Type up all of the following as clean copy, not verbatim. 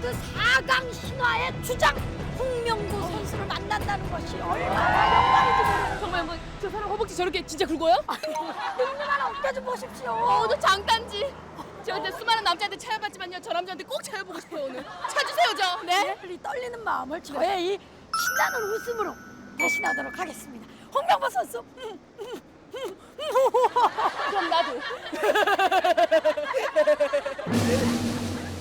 그 4강 신화의 주장 홍명보 선수를 만난다는 것이 얼마나 영광인지 모르겠어요. 정말 뭐 저 사람 허벅지 저렇게 진짜 굵어요? 늠름한 어깨 좀 보십시오. 저 장단지. 제가 근데 수많은 남자한테 차여봤지만요. 저 남자한테 꼭 차여보고 싶어요 오늘. 차주세요 저. 네. 이 떨리는 마음을 저의 이 신나는 웃음으로 대신하도록 하겠습니다. 홍명보 선수. 그럼 나도.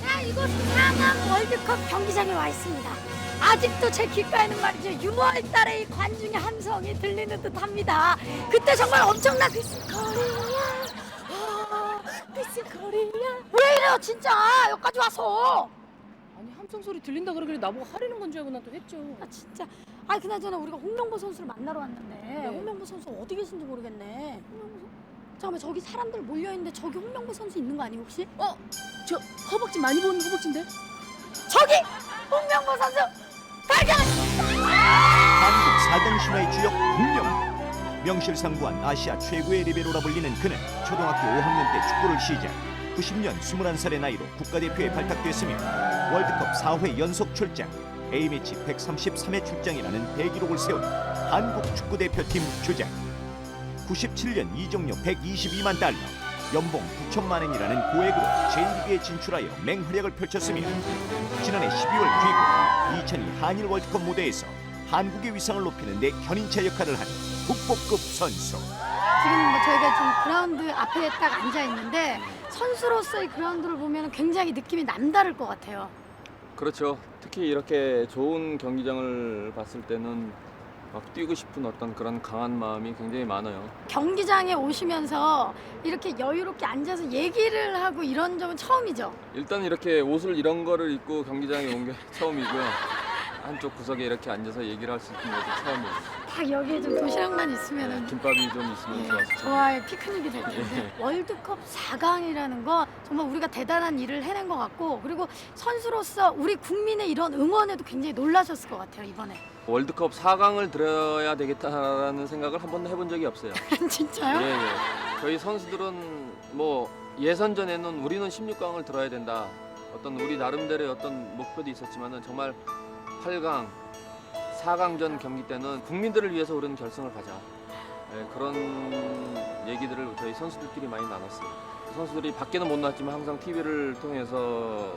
자, 이곳 상암 월드컵 경기장에 와 있습니다. 아직도 제 귓가에는 말이죠 6월 달에 이 관중의 함성이 들리는 듯합니다. 그때 정말 엄청난 피스 코리아, 피스 코리아. 왜 이래요 진짜 여기까지 와서. 아니 함성 소리 들린다 그러길래 나보고 하려는 건 줄 알고 난 또 했죠. 아 진짜. 아 그나저나 우리가 홍명보 선수를 만나러 왔는데 홍명보 선수 어디 계신지 모르겠네. 잠깐만 저기 사람들 몰려 있는데 저기 홍명보 선수 있는 거 아니에요 혹시? 저 허벅지 많이 보는 허벅지인데? 저기 홍명보 선수 발견했습니다. 한국 4강 신화의 주역 홍명보. 명실상부한 아시아 최고의 리베로라 불리는 그는 초등학교 5학년 때 축구를 시작 90년 21살의 나이로 국가대표에 발탁됐으며 월드컵 4회 연속 출장 A매치 133회 출장이라는 대기록을 세운 한국 축구대표팀 주장 97년 이적료 122만 달러 연봉 9천만 원이라는 고액으로 제1리그에 진출하여 맹활약을 펼쳤으며 지난해 12월 귀국 2002 한일 월드컵 무대에서 한국의 위상을 높이는 데 견인차 역할을 한 국보급 선수. 지금 뭐 저희가 지금 그라운드 앞에 딱 앉아 있는데 선수로서의 그라운드를 보면 굉장히 느낌이 남다를 것 같아요. 그렇죠. 특히 이렇게 좋은 경기장을 봤을 때는 막 뛰고 싶은 어떤 그런 강한 마음이 굉장히 많아요. 경기장에 오시면서 이렇게 여유롭게 앉아서 얘기를 하고 이런 적은 처음이죠? 일단 이렇게 옷을 이런 거를 입고 경기장에 온 게 처음이고요. 한쪽 구석에 이렇게 앉아서 얘기를 할 수 있는 것도 처음이에요. 딱 여기에 좀 도시락만 있으면은 김밥이 좀 있으면 예, 좋았을 텐데. 저와의 피크닉이 될 텐데 월드컵 4강이라는 거 정말 우리가 대단한 일을 해낸 것 같고 그리고 선수로서 우리 국민의 이런 응원에도 굉장히 놀라셨을 것 같아요 이번에. 월드컵 4강을 들어야 되겠다라는 생각을 한 번도 해본 적이 없어요. 진짜요? 예. 저희 선수들은 뭐 예선전에는 우리는 16강을 들어야 된다. 어떤 우리 나름대로의 어떤 목표도 있었지만은 정말 8강, 4강전 경기 때는 국민들을 위해서 우리는 결승을 가자. 예, 그런 얘기들을 저희 선수들끼리 많이 나눴어요. 선수들이 밖에는 못 나왔지만 항상 TV를 통해서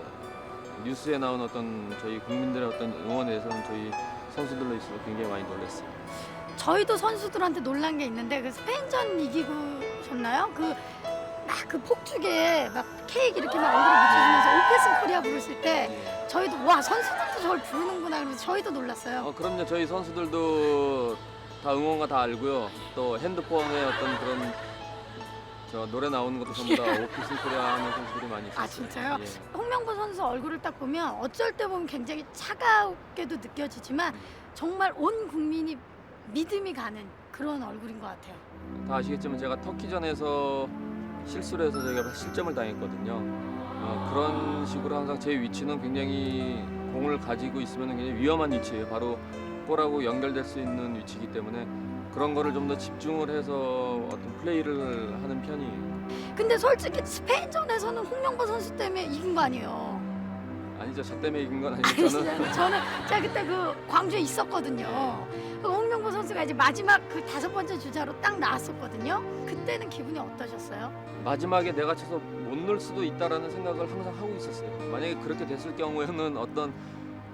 뉴스에 나온 어떤 저희 국민들의 어떤 응원에 대해서는 저희 선수들로 있어서 굉장히 많이 놀랐어요. 저희도 선수들한테 놀란 게 있는데 그 스페인전 이기고 셨나요? 그 폭죽에 막 케이크 이렇게 막 얼굴에 묻혀주면서 오페슨 코리아 부르실 때 예. 저희도 와 선수들도 저걸 부르는구나 그러면서 저희도 놀랐어요. 그럼요. 저희 선수들도 다 응원가 다 알고요. 또 핸드폰에 어떤 그런 저 노래 나오는 것도 전부 다 오피스 코리아 하는 선수들이 많이 있었어요. 아 진짜요? 예. 홍명보 선수 얼굴을 딱 보면 어쩔 때 보면 굉장히 차갑게도 느껴지지만 정말 온 국민이 믿음이 가는 그런 얼굴인 것 같아요. 다 아시겠지만 제가 터키전에서 실수를 해서 저희가 실점을 당했거든요. 그런 식으로 항상 제 위치는 굉장히 공을 가지고 있으면 굉장히 위험한 위치예요. 바로 골하고 연결될 수 있는 위치이기 때문에 그런 거를 좀 더 집중을 해서 어떤 플레이를 하는 편이에요. 근데 솔직히 스페인전에서는 홍명보 선수 때문에 이긴 거 아니에요? 아니죠. 저 때문에 이긴 건 아니고 저는 제가 그때 그 광주에 있었거든요. 그 홍명보 선수가 이제 마지막 그 5번째 주자로 딱 나왔었거든요. 그때는 기분이 어떠셨어요? 마지막에 내가 쳐서 못 넣을 수도 있다라는 생각을 항상 하고 있었어요. 만약에 그렇게 됐을 경우에는 어떤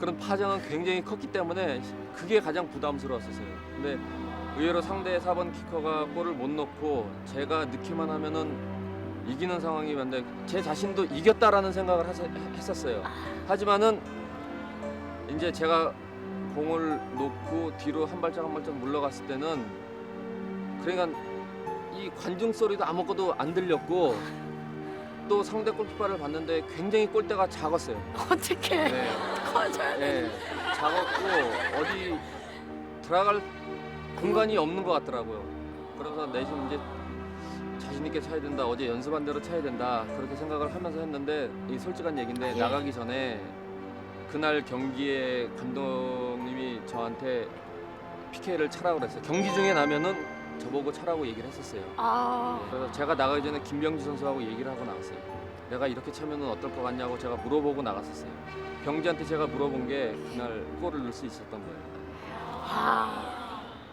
그런 파장은 굉장히 컸기 때문에 그게 가장 부담스러웠었어요. 근데 의외로 상대 4번 키커가 골을 못 넣고 제가 넣기만 하면은 이기는 상황이 왔는데 제 자신도 이겼다라는 생각을 했었어요. 하지만은 이제 제가 공을 놓고 뒤로 한 발짝 한 발짝 물러갔을 때는 그러니까 이 관중 소리도 아무것도 안 들렸고 또 상대 골키퍼를 봤는데 굉장히 골대가 작았어요. 어떻게 네. 커져야 돼? 네, 작았고 어디 들어갈 공간이 없는 것 같더라고요. 그래서 내심 이제 자신 있게 차야 된다. 어제 연습한 대로 차야 된다. 그렇게 생각을 하면서 했는데 이 솔직한 얘기인데 예. 나가기 전에 그날 경기에 감독님이 저한테 PK를 차라고 그랬어요. 경기 중에 나면은 저보고 차라고 얘기를 했었어요. 아, 그래서 제가 나가기 전에 김병지 선수하고 얘기를 하고 나갔어요. 내가 이렇게 차면은 어떨 것 같냐고 제가 물어보고 나갔었어요. 병지한테 제가 물어본 게 그날 골을 넣을 수 있었던 거예요. 아.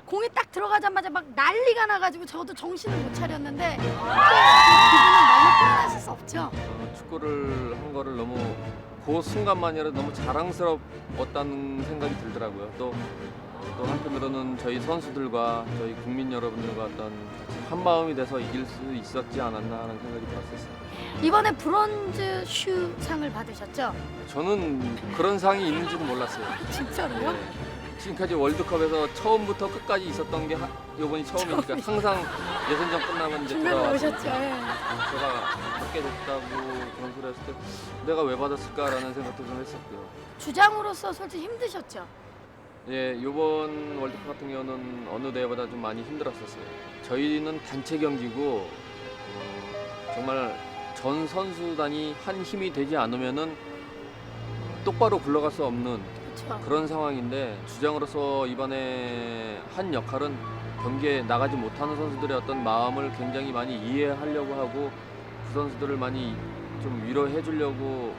공이 딱 들어가자마자 막 난리가 나가지고 저도 정신을 못 차렸는데 그 기분은 말로 표현하실 수 없죠. 축구를 한 거를 너무 그 순간만이라도 너무 자랑스러웠다는 생각이 들더라고요. 또 한편으로는 저희 선수들과 저희 국민 여러분들과 어떤 한 마음이 돼서 이길 수 있었지 않았나 하는 생각이 들었었어요. 이번에 브론즈 슈 상을 받으셨죠? 저는 그런 상이 있는지는 몰랐어요. 진짜로요? 네. 지금까지 월드컵에서 처음부터 끝까지 있었던 게 이번이 처음이니까 항상 예선전 끝나면 이제 중간에 돌아와서 오셨죠. 예. 제가 받게 됐다고 그런 소리 했을 때 내가 왜 받았을까라는 생각도 좀 했었고요. 주장으로서 솔직히 힘드셨죠? 예, 이번 월드컵 같은 경우는 어느 대회보다 좀 많이 힘들었었어요. 저희는 단체 경기고 정말 전 선수단이 한 힘이 되지 않으면은 똑바로 굴러갈 수 없는 그렇죠. 그런 상황인데 주장으로서 이번에 한 역할은 경기에 나가지 못하는 선수들의 어떤 마음을 굉장히 많이 이해하려고 하고 그 선수들을 많이 좀 위로해 주려고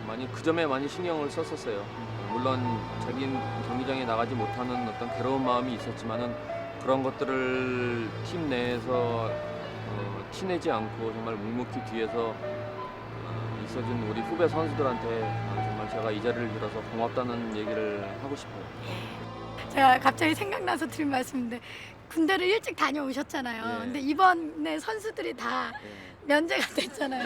많이 그 점에 많이 신경을 썼었어요. 물론 자기 경기장에 나가지 못하는 어떤 괴로운 마음이 있었지만은 그런 것들을 팀 내에서 티내지 않고 정말 묵묵히 뒤에서 있어준 우리 후배 선수들한테 정말 제가 이 자리를 빌어서 고맙다는 얘기를 하고 싶어요. 제가 갑자기 생각나서 드린 말씀인데 군대를 일찍 다녀오셨잖아요. 예. 근데 이번에 선수들이 다 면제가 됐잖아요.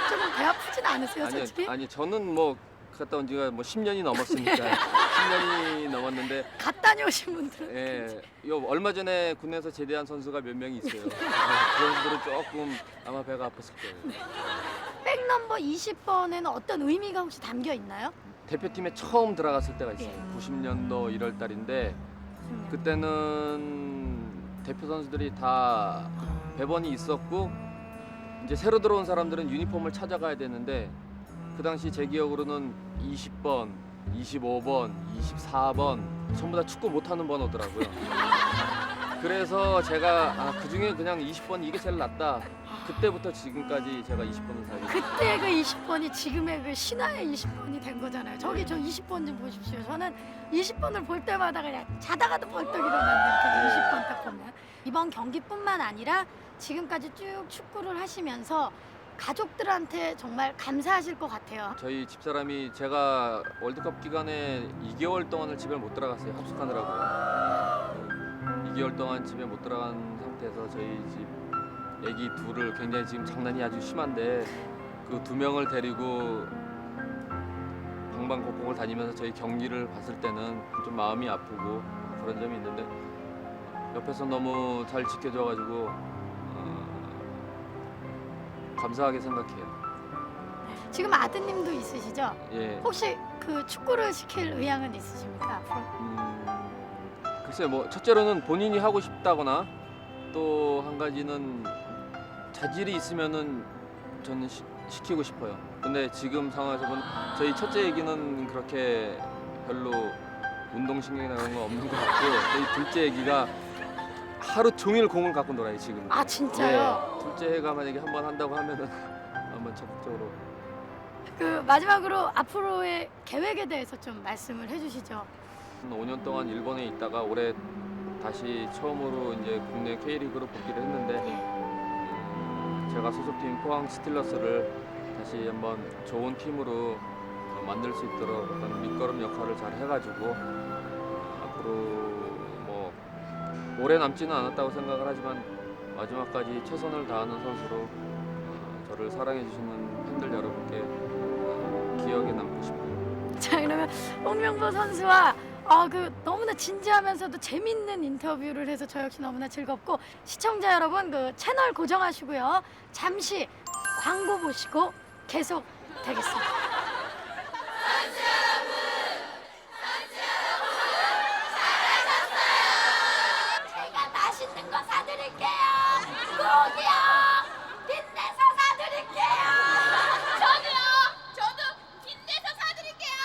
조금 배 아프진 않으세요, 솔직히? 아니 저는 뭐 갔다 온 지가 뭐 10년이 넘었으니까 10년이 넘었는데 갓 다녀오신 분들은 예, 요 얼마 전에 군에서 제대한 선수가 몇 명이 있어요. 그 선수들은 조금 아마 배가 아팠을 거예요. 백 넘버 20번에는 어떤 의미가 혹시 담겨 있나요? 대표팀에 처음 들어갔을 때가 있어요. 예. 90년도 1월 달인데 그때는 대표 선수들이 다 배번이 있었고 이제 새로 들어온 사람들은 유니폼을 찾아가야 되는데 그 당시 제 기억으로는 20번, 25번, 24번 전부 다 축구 못하는 번호더라고요. 그래서 제가 그 중에 그냥 20번 이게 제일 낫다. 그때부터 지금까지 제가 20번을 살고 있어요. 그때 그 20번이 지금의 그 신화의 20번이 된 거잖아요. 저기 저 20번 좀 보십시오. 저는 20번을 볼 때마다 그냥 자다가도 벌떡 일어났는데 20번 딱 보면 이번 경기뿐만 아니라 지금까지 쭉 축구를 하시면서 가족들한테 정말 감사하실 것 같아요. 저희 집사람이 제가 월드컵 기간에 2개월 동안을 집에 못 들어갔어요. 합숙하느라고요. 2개월 동안 집에 못 들어간 상태에서 저희 집 애기 둘을 굉장히 지금 장난이 아주 심한데 그 두 명을 데리고 방방곡곡을 다니면서 저희 경기를 봤을 때는 좀 마음이 아프고 그런 점이 있는데 옆에서 너무 잘 지켜줘가지고 감사하게 생각해요. 지금 아드님도 있으시죠? 예. 혹시 그 축구를 시킬 의향은 있으십니까? 앞으로? 글쎄요, 뭐 첫째로는 본인이 하고 싶다거나 또 한 가지는 자질이 있으면은 저는 시키고 싶어요. 근데 지금 상황에서 보면 저희 첫째 얘기는 그렇게 별로 운동신경이나 그런 거 없는 것 같고 저희 둘째 얘기가 하루 종일 공을 갖고 놀아요 지금. 아 진짜요? 예, 둘째 애가 만약에 한번 한다고 하면은 한번 적극적으로. 그 마지막으로 앞으로의 계획에 대해서 좀 말씀을 해주시죠. 5년 동안 일본에 있다가 올해 다시 처음으로 이제 국내 K리그로 복귀를 했는데 예. 제가 소속팀 포항 스틸러스를 다시 한번 좋은 팀으로 만들 수 있도록 어떤 밑거름 역할을 잘 해가지고 앞으로 뭐 오래 남지는 않았다고 생각을 하지만 마지막까지 최선을 다하는 선수로 저를 사랑해 주시는 팬들 여러분께 기억에 남고 싶어요. 자 그러면 홍명보 선수와 그 너무나 진지하면서도 재밌는 인터뷰를 해서 저 역시 너무나 즐겁고 시청자 여러분 그 채널 고정하시고요. 잠시 광고 보시고 계속 되겠습니다. 제가 맛있는 거 사드릴게요. 꼭이요. 빚내서 사드릴게요. 저도 빚내서 사드릴게요.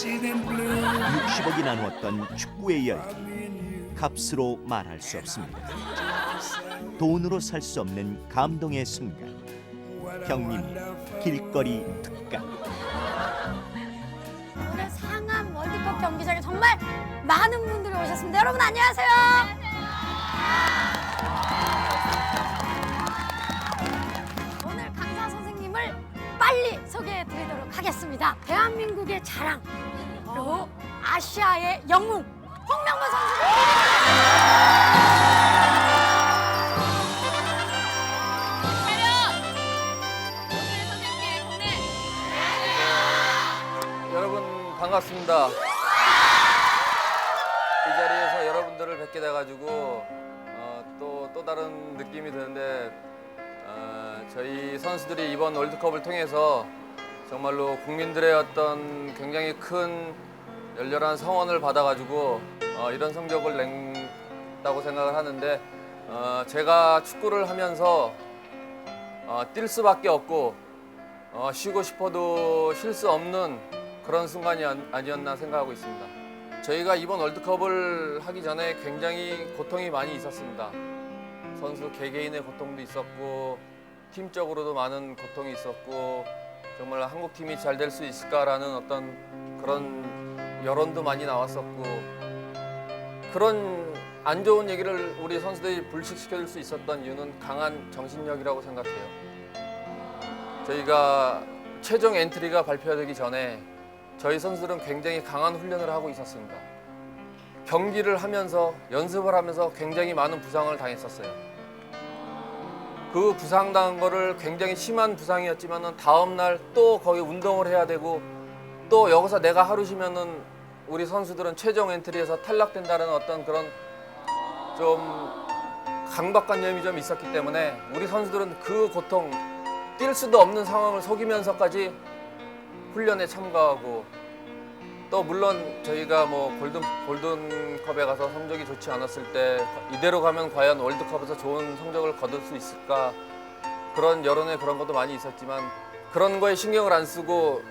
60억이 나누었던 축구의 열기, 값으로 말할 수 없습니다. 돈으로 살 수 없는 감동의 순간, 형님 길거리 특강. 오늘 상암 월드컵 경기장에 정말 많은 분들이 오셨습니다. 여러분 안녕하세요. 오늘 강사 선생님을 빨리 소개해드리도록 하겠습니다. 대한민국의 자랑, 그리고 아시아의 영웅 홍명보 선수. 여러분 반갑습니다. 이 자리에서 여러분들을 뵙게 돼가지고 또 다른 느낌이 드는데 저희 선수들이 이번 월드컵을 통해서 정말로 국민들의 어떤 굉장히 큰 열렬한 성원을 받아가지고 이런 성적을 냈다고 생각을 하는데 제가 축구를 하면서 뛸 수밖에 없고 쉬고 싶어도 쉴 수 없는 그런 순간이 아니었나 생각하고 있습니다. 저희가 이번 월드컵을 하기 전에 굉장히 고통이 많이 있었습니다. 선수 개개인의 고통도 있었고 팀적으로도 많은 고통이 있었고 정말 한국팀이 잘 될 수 있을까라는 어떤 그런 여론도 많이 나왔었고 그런 안 좋은 얘기를 우리 선수들이 불식시켜줄 수 있었던 이유는 강한 정신력이라고 생각해요. 저희가 최종 엔트리가 발표되기 전에 저희 선수들은 굉장히 강한 훈련을 하고 있었습니다. 경기를 하면서 연습을 하면서 굉장히 많은 부상을 당했었어요. 그 부상당한 거를 굉장히 심한 부상이었지만은 다음 날 또 거기 운동을 해야 되고 또 여기서 내가 하루 쉬면은 우리 선수들은 최종 엔트리에서 탈락된다는 어떤 그런 좀 강박관념이 좀 있었기 때문에 우리 선수들은 그 고통 뛸 수도 없는 상황을 속이면서까지 훈련에 참가하고 또 물론 저희가 뭐 골든컵에 가서 성적이 좋지 않았을 때 이대로 가면 과연 월드컵에서 좋은 성적을 거둘 수 있을까 그런 여론에 그런 것도 많이 있었지만 그런 거에 신경을 안 쓰고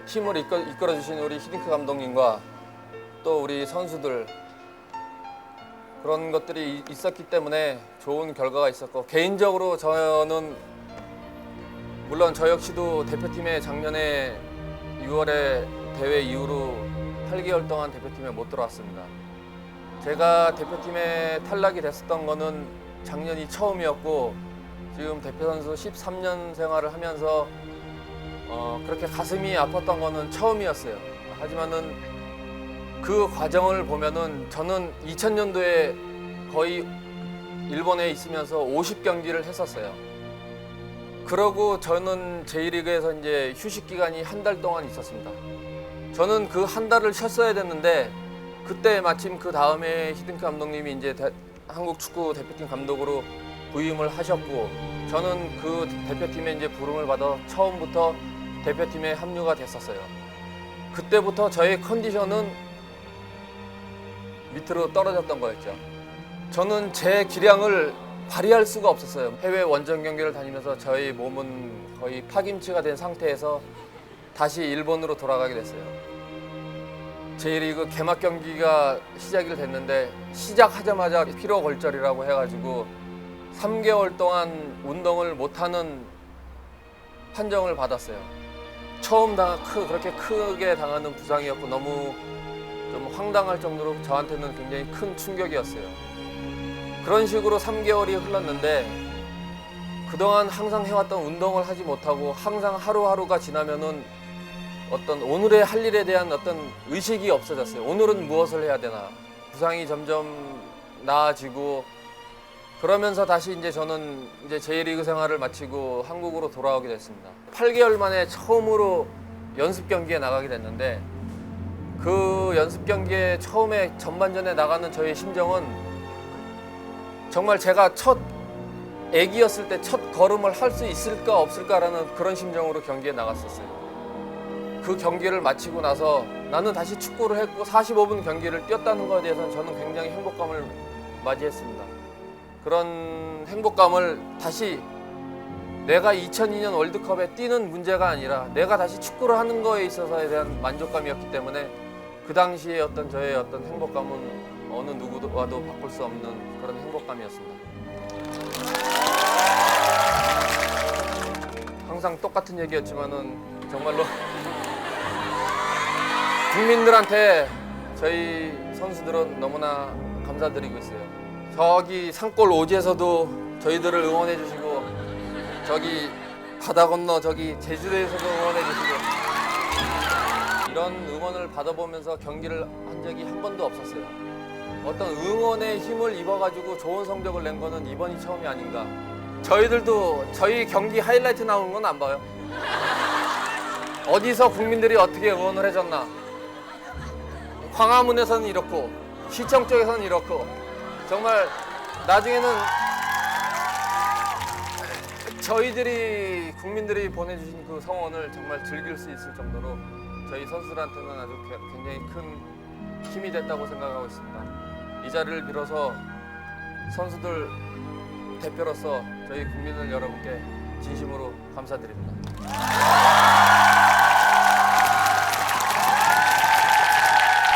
팀을 이끌어 주신 우리 히딩크 감독님과 또 우리 선수들 그런 것들이 있었기 때문에 좋은 결과가 있었고 개인적으로 저는 물론 저 역시도 대표팀에 작년에 6월에 대회 이후로 8개월 동안 대표팀에 못 들어왔습니다. 제가 대표팀에 탈락이 됐었던 거는 작년이 처음이었고 지금 대표 선수 13년 생활을 하면서 그렇게 가슴이 아팠던 거는 처음이었어요. 하지만은 그 과정을 보면은 저는 2000년도에 거의 일본에 있으면서 50경기를 했었어요. 그러고 저는 J리그에서 이제 휴식 기간이 한 달 동안 있었습니다. 저는 그 한 달을 쉬었어야 됐는데 그때 마침 그 다음에 히딩크 감독님이 이제 한국 축구 대표팀 감독으로 부임을 하셨고 저는 그 대표팀에 이제 부름을 받아 처음부터 대표팀에 합류가 됐었어요. 그때부터 저의 컨디션은 밑으로 떨어졌던 거였죠. 저는 제 기량을 발휘할 수가 없었어요. 해외 원정 경기를 다니면서 저희 몸은 거의 파김치가 된 상태에서 다시 일본으로 돌아가게 됐어요. J리그 개막 경기가 시작이 됐는데 시작하자마자 피로골절이라고 해가지고 3개월 동안 운동을 못하는 판정을 받았어요. 처음 그렇게 크게 당하는 부상이었고 너무 좀 황당할 정도로 저한테는 굉장히 큰 충격이었어요. 그런 식으로 3개월이 흘렀는데 그동안 항상 해왔던 운동을 하지 못하고 항상 하루하루가 지나면은 어떤 오늘의 할 일에 대한 어떤 의식이 없어졌어요. 오늘은 무엇을 해야 되나. 부상이 점점 나아지고 그러면서 다시 이제 저는 이제 J리그 생활을 마치고 한국으로 돌아오게 됐습니다. 8개월 만에 처음으로 연습 경기에 나가게 됐는데 그 연습 경기에 처음에 전반전에 나가는 저의 심정은 정말 제가 첫 애기였을 때 첫 걸음을 할 수 있을까 없을까라는 그런 심정으로 경기에 나갔었어요. 그 경기를 마치고 나서 나는 다시 축구를 했고 45분 경기를 뛰었다는 것에 대해서는 저는 굉장히 행복감을 맞이했습니다. 그런 행복감을 다시 내가 2002년 월드컵에 뛰는 문제가 아니라 내가 다시 축구를 하는 거에 있어서에 대한 만족감이었기 때문에 그 당시에 어떤 저의 어떤 행복감은 어느 누구와도 바꿀 수 없는 그런 행복감이었습니다. 항상 똑같은 얘기였지만은 정말로 국민들한테 저희 선수들은 너무나 감사드리고 있어요. 저기 산골 오지에서도 저희들을 응원해 주시고, 저기 바다 건너 저기 제주도에서도 응원해 주시고, 이런 응원을 받아보면서 경기를 한 적이 한 번도 없었어요. 어떤 응원의 힘을 입어가지고 좋은 성적을 낸 거는 이번이 처음이 아닌가. 저희들도 저희 경기 하이라이트 나오는 건 안 봐요. 어디서 국민들이 어떻게 응원을 해줬나. 광화문에서는 이렇고 시청 쪽에서는 이렇고, 정말 나중에는 저희들이 국민들이 보내주신 그 성원을 정말 즐길 수 있을 정도로 저희 선수들한테는 아주 굉장히 큰 힘이 됐다고 생각하고 있습니다. 이 자리를 빌어서 선수들 대표로서 저희 국민들 여러분께 진심으로 감사드립니다.